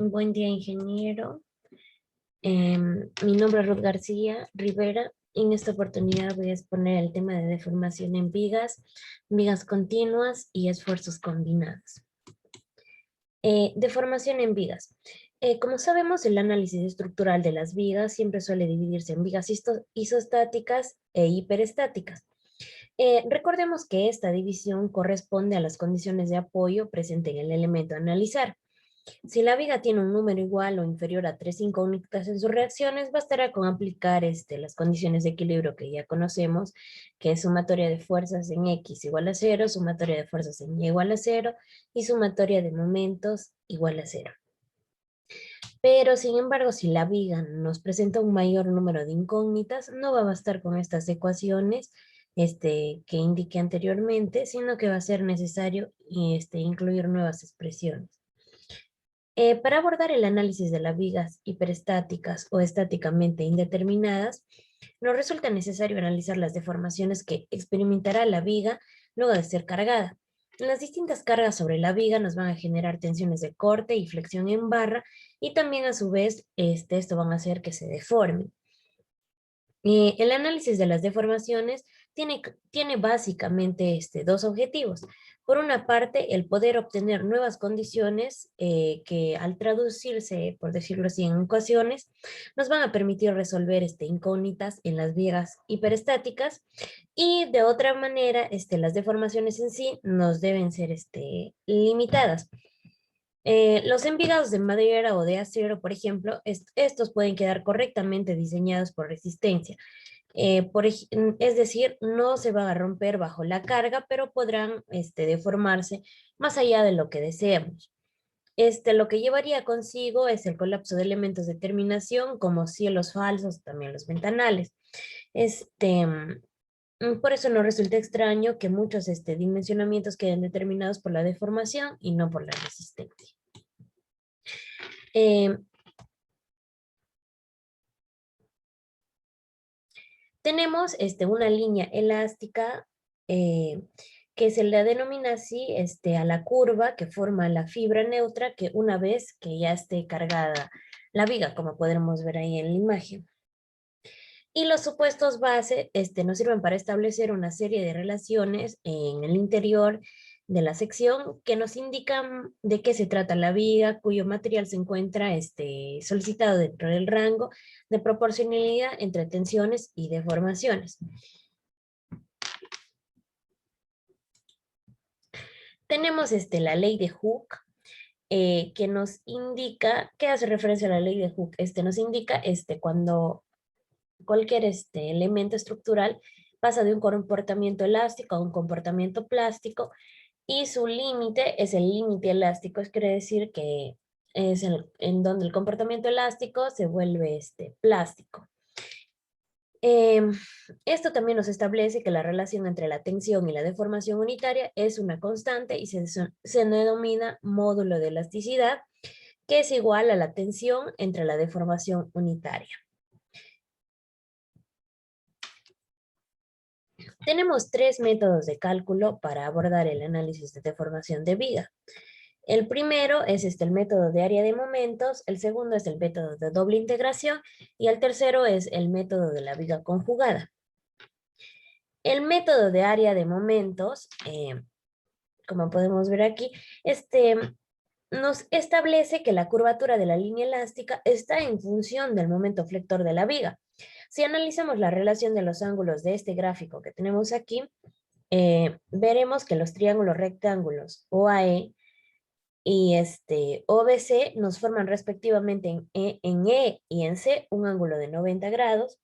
Buen día, ingeniero. Mi nombre es Ruth García Rivera. En esta oportunidad voy a exponer el tema de deformación en vigas, vigas continuas y esfuerzos combinados. Deformación en vigas. Como sabemos, el análisis estructural de las vigas siempre suele dividirse en vigas isostáticas e hiperestáticas. Recordemos que esta división corresponde a las condiciones de apoyo presentes en el elemento a analizar. Si la viga tiene un número igual o inferior a 3 incógnitas en sus reacciones, bastará con aplicar las condiciones de equilibrio que ya conocemos, que es sumatoria de fuerzas en X igual a 0, sumatoria de fuerzas en Y igual a 0 y sumatoria de momentos igual a 0. Pero, sin embargo, si la viga nos presenta un mayor número de incógnitas, no va a bastar con estas ecuaciones que indiqué anteriormente, sino que va a ser necesario incluir nuevas expresiones. Para abordar el análisis de las vigas hiperestáticas o estáticamente indeterminadas, nos resulta necesario analizar las deformaciones que experimentará la viga luego de ser cargada. Las distintas cargas sobre la viga nos van a generar tensiones de corte y flexión en barra y también a su vez esto van a hacer que se deformen. El análisis de las deformaciones tiene básicamente dos objetivos. Por una parte, el poder obtener nuevas condiciones que al traducirse, por decirlo así, en ecuaciones, nos van a permitir resolver incógnitas en las vigas hiperestáticas y de otra manera, las deformaciones en sí nos deben ser limitadas. Los envigados de madera o de acero, por ejemplo, estos pueden quedar correctamente diseñados por resistencia. Es decir, no se van a romper bajo la carga, pero podrán deformarse más allá de lo que deseamos. Lo que llevaría consigo es el colapso de elementos de terminación, como cielos falsos, también los ventanales. Por eso nos resulta extraño que muchos dimensionamientos queden determinados por la deformación y no por la resistencia. Eh, tenemos una línea elástica que se la denomina así a la curva que forma la fibra neutra que una vez que ya esté cargada la viga, como podremos ver ahí en la imagen. Y los supuestos base nos sirven para establecer una serie de relaciones en el interior de la sección que nos indican de qué se trata la viga, cuyo material se encuentra solicitado dentro del rango de proporcionalidad entre tensiones y deformaciones. Tenemos la ley de Hooke, que nos indica, ¿qué hace referencia a la ley de Hooke? Nos indica cuando cualquier elemento estructural pasa de un comportamiento elástico a un comportamiento plástico y su límite es el límite elástico, es quiere decir que es en donde el comportamiento elástico se vuelve plástico. Esto también nos establece que la relación entre la tensión y la deformación unitaria es una constante y se denomina módulo de elasticidad, que es igual a la tensión entre la deformación unitaria. Tenemos tres métodos de cálculo para abordar el análisis de deformación de viga. El primero es el método de área de momentos, el segundo es el método de doble integración y el tercero es el método de la viga conjugada. El método de área de momentos, como podemos ver aquí, nos establece que la curvatura de la línea elástica está en función del momento flector de la viga. Si analizamos la relación de los ángulos de este gráfico que tenemos aquí, veremos que los triángulos rectángulos OAE y OBC nos forman respectivamente en E y en C un ángulo de 90 grados.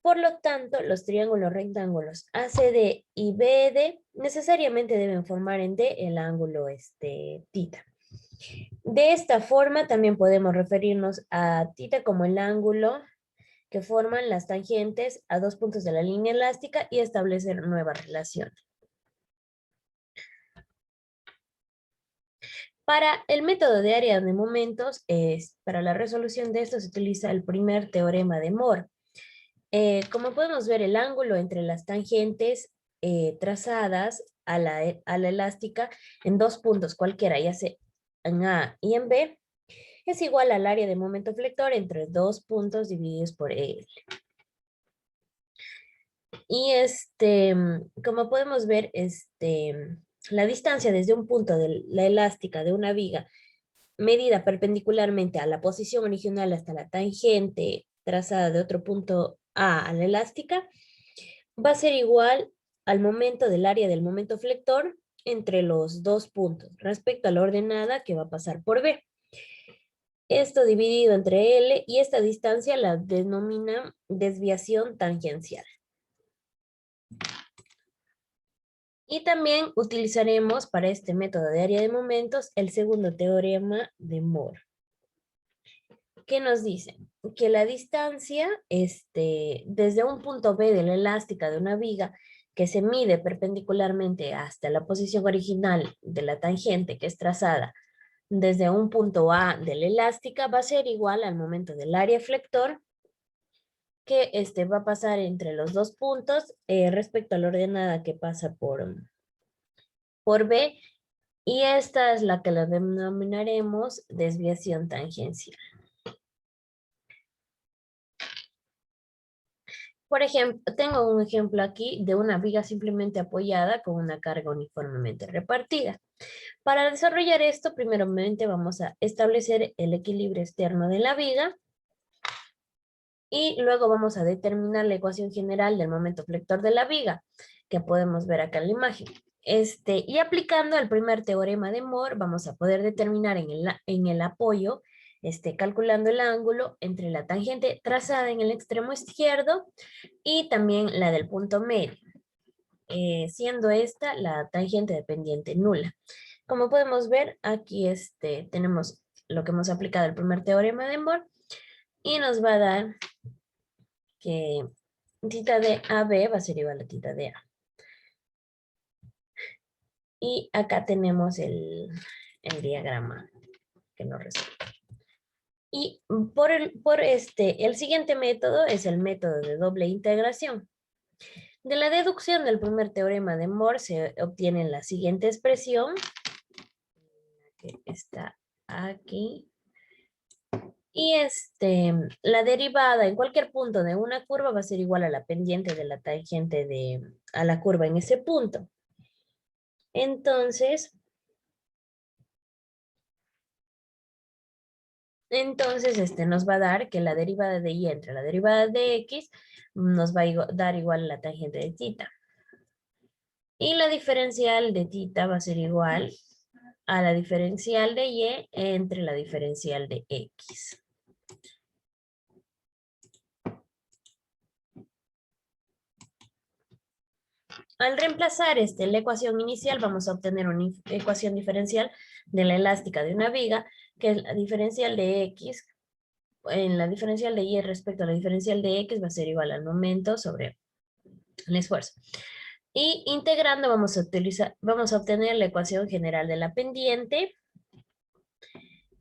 Por lo tanto, los triángulos rectángulos ACD y BD necesariamente deben formar en D el ángulo θ. De esta forma también podemos referirnos a θ como el ángulo que forman las tangentes a dos puntos de la línea elástica y establecer nuevas relaciones. Para el método de área de momentos, para la resolución de esto se utiliza el primer teorema de Moore. Como podemos ver, el ángulo entre las tangentes trazadas a la elástica en dos puntos cualquiera, ya sea en A y en B, es igual al área de momento flector entre dos puntos divididos por L. Y como podemos ver, la distancia desde un punto de la elástica de una viga medida perpendicularmente a la posición original hasta la tangente trazada de otro punto A la elástica, va a ser igual al momento del área del momento flector entre los dos puntos respecto a la ordenada que va a pasar por B. Esto dividido entre L y esta distancia la denomina desviación tangencial. Y también utilizaremos para este método de área de momentos el segundo teorema de Moore. ¿Qué nos dice? Que la distancia desde un punto B de la elástica de una viga que se mide perpendicularmente hasta la posición original de la tangente que es trazada desde un punto A de la elástica va a ser igual al momento del área flector que va a pasar entre los dos puntos respecto a la ordenada que pasa por B, y esta es la que la denominaremos desviación tangencial. Por ejemplo, tengo un ejemplo aquí de una viga simplemente apoyada con una carga uniformemente repartida. Para desarrollar esto, primeramente vamos a establecer el equilibrio externo de la viga y luego vamos a determinar la ecuación general del momento flector de la viga, que podemos ver acá en la imagen. Y aplicando el primer teorema de Moore, vamos a poder determinar en el apoyo, calculando el ángulo entre la tangente trazada en el extremo izquierdo y también la del punto medio, siendo esta la tangente dependiente nula. Como podemos ver, aquí tenemos lo que hemos aplicado el primer teorema de Moore y nos va a dar que tita de AB va a ser igual a tita de A. Y acá tenemos el diagrama que nos resulta. Y el siguiente método es el método de doble integración. De la deducción del primer teorema de Moore se obtiene la siguiente expresión, que está aquí. Y la derivada en cualquier punto de una curva va a ser igual a la pendiente de la tangente a la curva en ese punto. Entonces, nos va a dar que la derivada de y entre la derivada de x nos va a dar igual a la tangente de θ. Y la diferencial de θ va a ser igual a la diferencial de y entre la diferencial de x. Al reemplazar la ecuación inicial, vamos a obtener una ecuación diferencial de la elástica de una viga, que es la diferencial de x, en la diferencial de y respecto a la diferencial de x va a ser igual al momento sobre el esfuerzo. Y integrando vamos a obtener la ecuación general de la pendiente.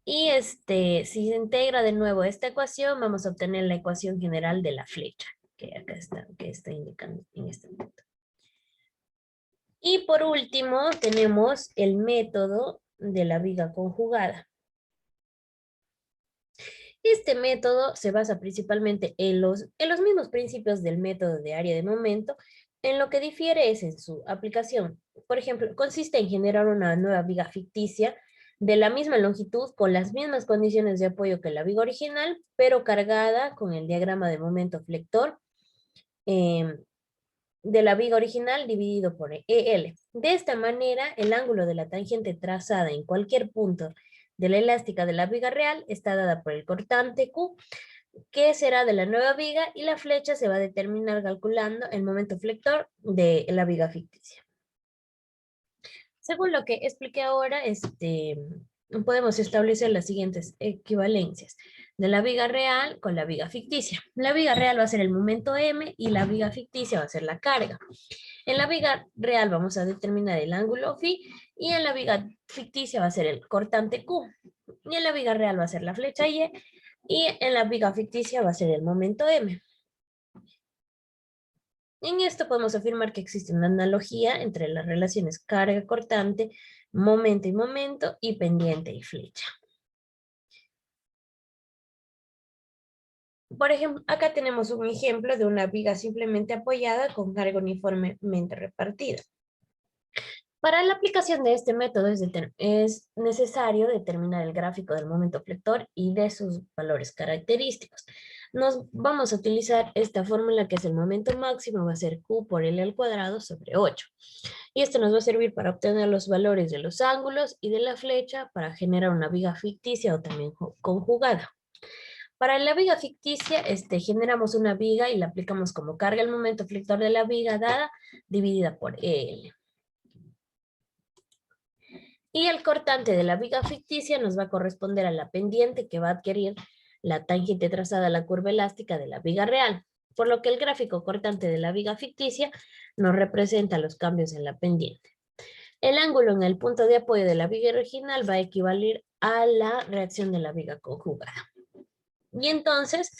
Y si se integra de nuevo esta ecuación, vamos a obtener la ecuación general de la flecha, que acá está, que está indicando en este momento. Y por último, tenemos el método de la viga conjugada. Este método se basa principalmente en los mismos principios del método de área de momento. En lo que difiere es en su aplicación. Por ejemplo, consiste en generar una nueva viga ficticia de la misma longitud con las mismas condiciones de apoyo que la viga original, pero cargada con el diagrama de momento flector de la viga original dividido por EL. De esta manera, el ángulo de la tangente trazada en cualquier punto de la elástica de la viga real está dada por el cortante Q, que será de la nueva viga, y la flecha se va a determinar calculando el momento flector de la viga ficticia. Según lo que expliqué ahora, podemos establecer las siguientes equivalencias de la viga real con la viga ficticia. La viga real va a ser el momento M y la viga ficticia va a ser la carga. En la viga real vamos a determinar el ángulo phi y en la viga ficticia va a ser el cortante Q. Y en la viga real va a ser la flecha Y y en la viga ficticia va a ser el momento M. En esto podemos afirmar que existe una analogía entre las relaciones carga cortante, momento y pendiente y flecha. Por ejemplo, acá tenemos un ejemplo de una viga simplemente apoyada con carga uniformemente repartida. Para la aplicación de este método es necesario determinar el gráfico del momento flector y de sus valores característicos. Nos vamos a utilizar esta fórmula que es el momento máximo, va a ser Q por L al cuadrado sobre 8. Y esto nos va a servir para obtener los valores de los ángulos y de la flecha para generar una viga ficticia o también conjugada. Para la viga ficticia, generamos una viga y la aplicamos como carga el momento flector de la viga dada dividida por L. Y el cortante de la viga ficticia nos va a corresponder a la pendiente que va a adquirir la tangente trazada a la curva elástica de la viga real, por lo que el gráfico cortante de la viga ficticia nos representa los cambios en la pendiente. El ángulo en el punto de apoyo de la viga original va a equivaler a la reacción de la viga conjugada. Y entonces,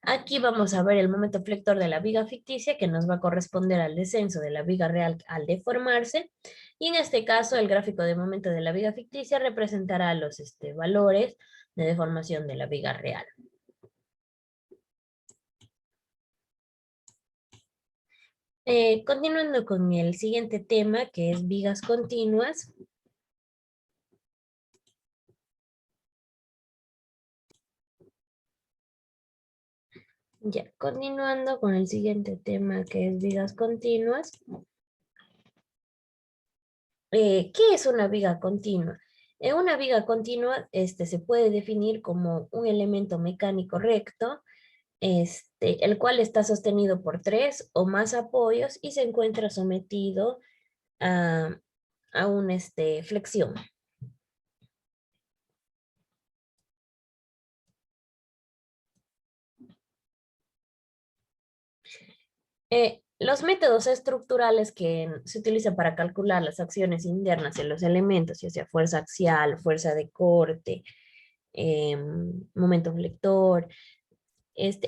aquí vamos a ver el momento flector de la viga ficticia que nos va a corresponder al descenso de la viga real al deformarse. Y en este caso, el gráfico de momento de la viga ficticia representará los valores de deformación de la viga real. Continuando con el siguiente tema, que es vigas continuas. Ya, continuando con el siguiente tema, que es vigas continuas. ¿Qué es una viga continua? Una viga continua se puede definir como un elemento mecánico recto, el cual está sostenido por tres o más apoyos y se encuentra sometido a, a una flexión. Los métodos estructurales que se utilizan para calcular las acciones internas de los elementos, ya sea fuerza axial, fuerza de corte, momento flector,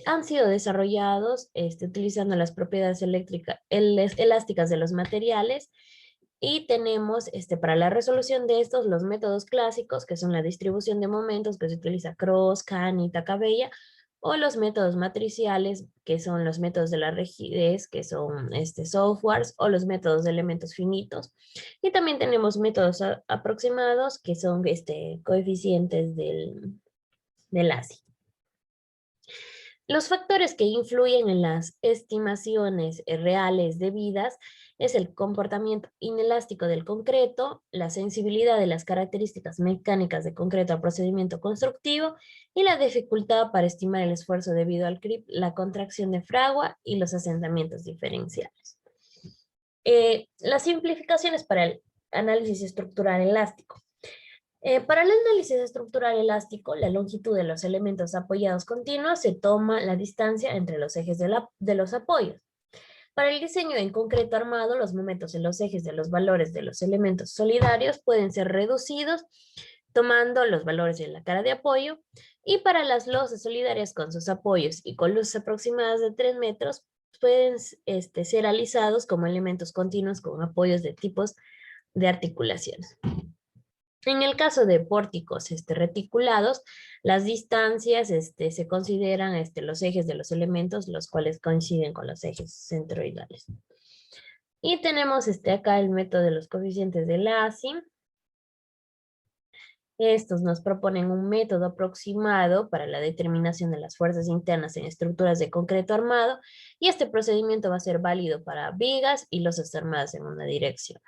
han sido desarrollados utilizando las propiedades elásticas de los materiales y tenemos para la resolución de estos los métodos clásicos que son la distribución de momentos que se utiliza Cross, Kahn y Tacabella o los métodos matriciales que son los métodos de la rigidez que son softwares o los métodos de elementos finitos y también tenemos métodos aproximados que son coeficientes del ASI. Los factores que influyen en las estimaciones reales debidas es el comportamiento inelástico del concreto, la sensibilidad de las características mecánicas de concreto al procedimiento constructivo y la dificultad para estimar el esfuerzo debido al creep, la contracción de fragua y los asentamientos diferenciales. Las simplificaciones para el análisis estructural elástico. Para el análisis estructural elástico, la longitud de los elementos apoyados continuos se toma la distancia entre los ejes de los apoyos. Para el diseño en concreto armado, los momentos en los ejes de los valores de los elementos solidarios pueden ser reducidos tomando los valores de la cara de apoyo y para las losas solidarias con sus apoyos y con luces aproximadas de 3 metros pueden ser alisados como elementos continuos con apoyos de tipos de articulaciones. En el caso de pórticos reticulados, las distancias se consideran los ejes de los elementos, los cuales coinciden con los ejes centroidales. Y tenemos acá el método de los coeficientes de Lacy. Estos nos proponen un método aproximado para la determinación de las fuerzas internas en estructuras de concreto armado y este procedimiento va a ser válido para vigas y losas armadas en una dirección.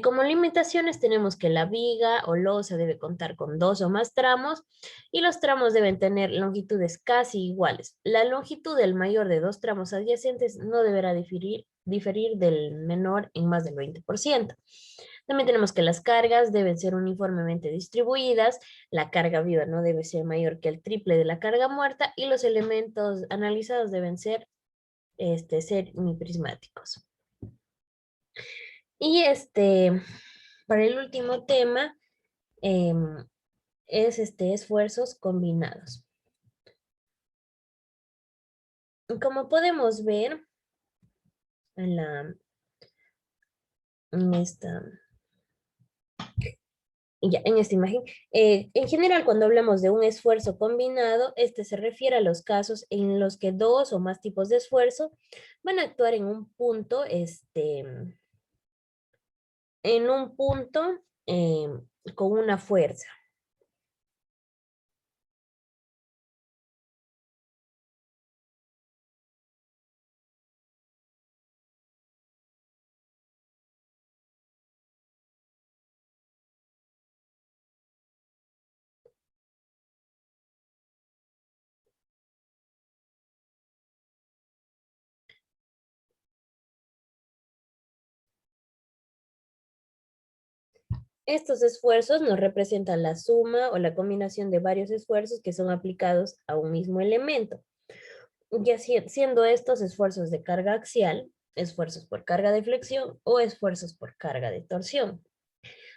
Como limitaciones tenemos que la viga o losa debe contar con 2 o más tramos y los tramos deben tener longitudes casi iguales. La longitud del mayor de 2 tramos adyacentes no deberá diferir del menor en más del 20%. También tenemos que las cargas deben ser uniformemente distribuidas, la carga viva no debe ser mayor que el triple de la carga muerta y los elementos analizados deben ser semiprismáticos. Y para el último tema es esfuerzos combinados. Como podemos ver en esta Ya, en esta imagen, en general, cuando hablamos de un esfuerzo combinado, este se refiere a los casos en los que dos o más tipos de esfuerzo van a actuar en un punto con una fuerza. Estos esfuerzos nos representan la suma o la combinación de varios esfuerzos que son aplicados a un mismo elemento, ya siendo estos esfuerzos de carga axial, esfuerzos por carga de flexión o esfuerzos por carga de torsión.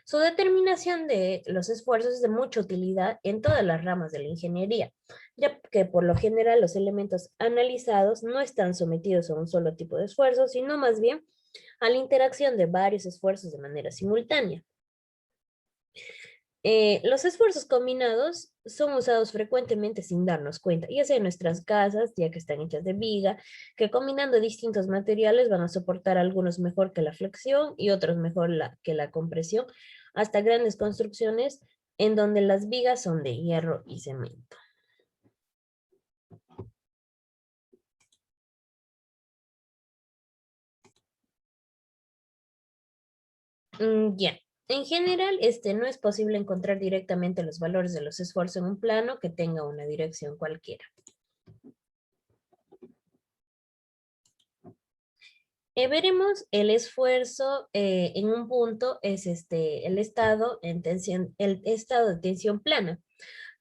Su determinación de los esfuerzos es de mucha utilidad en todas las ramas de la ingeniería, ya que por lo general los elementos analizados no están sometidos a un solo tipo de esfuerzo, sino más bien a la interacción de varios esfuerzos de manera simultánea. Los esfuerzos combinados son usados frecuentemente sin darnos cuenta, ya sea en nuestras casas, ya que están hechas de viga, que combinando distintos materiales van a soportar algunos mejor que la flexión y otros mejor que la compresión, hasta grandes construcciones en donde las vigas son de hierro y cemento. Ya. En general, no es posible encontrar directamente los valores de los esfuerzos en un plano que tenga una dirección cualquiera. Veremos el esfuerzo en un punto es el estado el estado de tensión plana.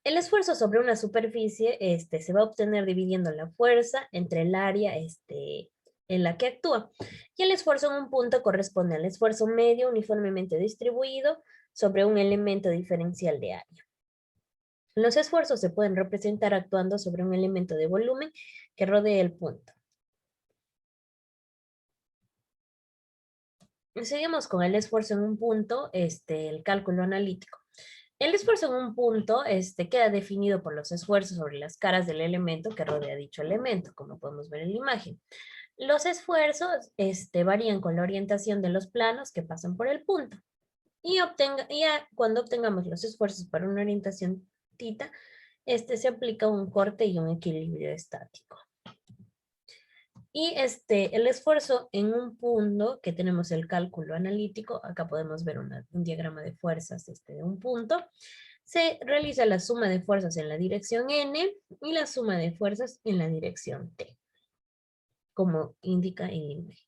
El esfuerzo sobre una superficie se va a obtener dividiendo la fuerza entre el área en la que actúa. Y el esfuerzo en un punto corresponde al esfuerzo medio uniformemente distribuido sobre un elemento diferencial de área. Los esfuerzos se pueden representar actuando sobre un elemento de volumen que rodea el punto. Seguimos con el esfuerzo en un punto, el cálculo analítico. El esfuerzo en un punto queda definido por los esfuerzos sobre las caras del elemento que rodea dicho elemento, como podemos ver en la imagen. Los esfuerzos varían con la orientación de los planos que pasan por el punto. Cuando obtengamos los esfuerzos para una orientación tita, se aplica un corte y un equilibrio estático. Y el esfuerzo en un punto, que tenemos el cálculo analítico, acá podemos ver un diagrama de fuerzas de un punto, se realiza la suma de fuerzas en la dirección N y la suma de fuerzas en la dirección T, como indica en la imagen.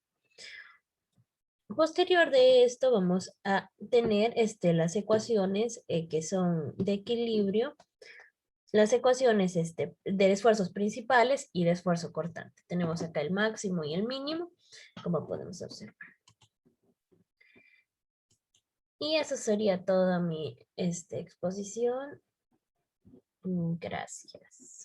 Posterior de esto vamos a tener las ecuaciones que son de equilibrio, las ecuaciones de esfuerzos principales y de esfuerzo cortante. Tenemos acá el máximo y el mínimo, como podemos observar. Y eso sería toda mi exposición. Gracias.